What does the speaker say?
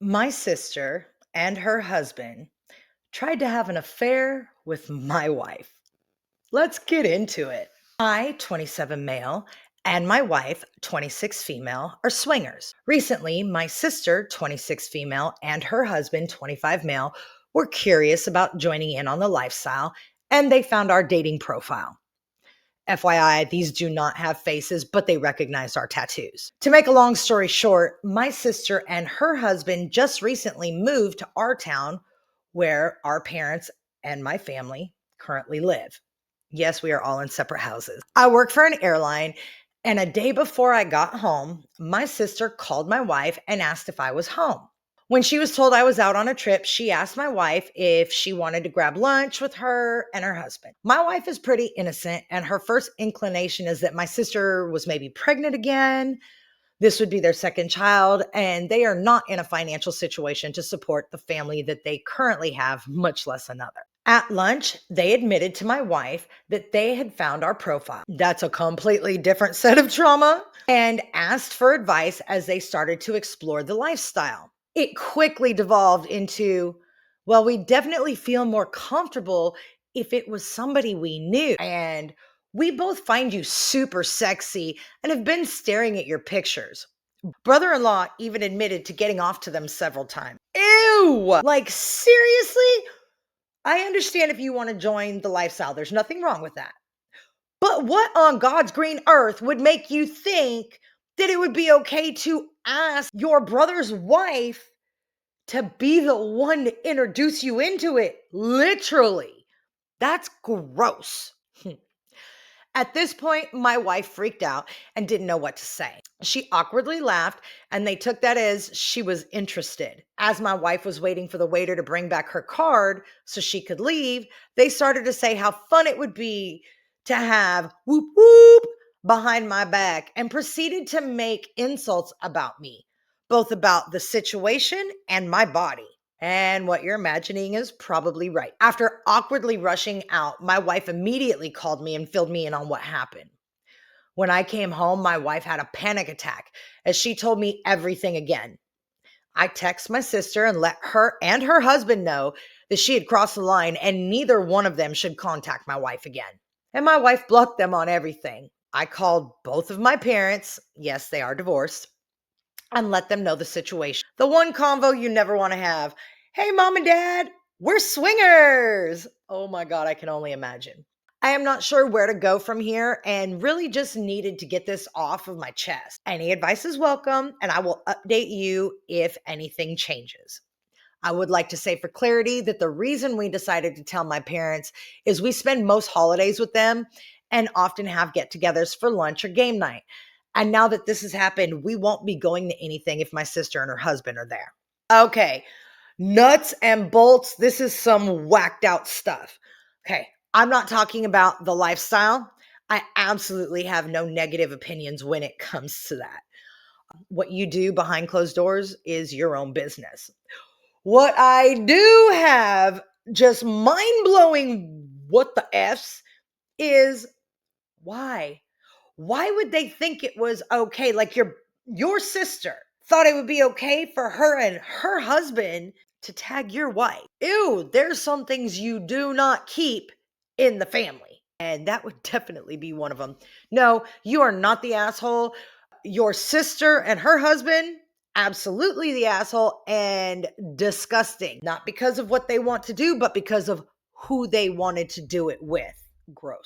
My sister and her husband tried to have an affair with my wife. Let's get into it. I, 27 male, and my wife, 26 female, are swingers. Recently, my sister, 26 female, and her husband, 25 male, were curious about joining in on the lifestyle, and they found our dating profile. FYI, these do not have faces, but they recognized our tattoos. To make a long story short, my sister and her husband just recently moved to our town where our parents and my family currently live. Yes, we are all in separate houses. I work for an airline, and a day before I got home, my sister called my wife and asked if I was home. When she was told I was out on a trip, she asked my wife if she wanted to grab lunch with her and her husband. My wife is pretty innocent, and her first inclination is that my sister was maybe pregnant again. This would be their second child, and they are not in a financial situation to support the family that they currently have, much less another. At lunch, they admitted to my wife that they had found our profile. That's a completely different set of trauma, and asked for advice as they started to explore the lifestyle. It quickly devolved into, well, we definitely feel more comfortable if it was somebody we knew. And we both find you super sexy and have been staring at your pictures. Brother in law even admitted to getting off to them several times. Ew! Like, seriously? I understand if you want to join the lifestyle, there's nothing wrong with that. But what on God's green earth would make you think that it would be okay to ask your brother's wife to be the one to introduce you into it? Literally. That's gross. At this point, my wife freaked out and didn't know what to say. She awkwardly laughed, and they took that as she was interested. As my wife was waiting for the waiter to bring back her card so she could leave, they started to say how fun it would be to have whoop whoop behind my back and proceeded to make insults about me, both about the situation and my body. And what you're imagining is probably right. After awkwardly rushing out, my wife immediately called me and filled me in on what happened. When I came home, my wife had a panic attack as she told me everything again. I texted my sister and let her and her husband know that she had crossed the line and neither one of them should contact my wife again. And my wife blocked them on everything. I called both of my parents, yes, they are divorced, and let them know the situation. The one convo you never want to have. Hey, mom and dad, we're swingers. Oh my God, I can only imagine. I am not sure where to go from here and really just needed to get this off of my chest. Any advice is welcome, and I will update you if anything changes. I would like to say for clarity that the reason we decided to tell my parents is we spend most holidays with them and often have get togethers for lunch or game night. And now that this has happened, we won't be going to anything if my sister and her husband are there. Okay, nuts and bolts. This is some whacked out stuff. Okay, I'm not talking about the lifestyle. I absolutely have no negative opinions when it comes to that. What you do behind closed doors is your own business. What I do have just mind blowing what the F's is why? Why would they think it was okay? Like your sister thought it would be okay for her and her husband to tag your wife. Ew, there's some things you do not keep in the family. And that would definitely be one of them. No, you are not the asshole. Your sister and her husband, absolutely the asshole and disgusting. Not because of what they want to do, but because of who they wanted to do it with. Gross.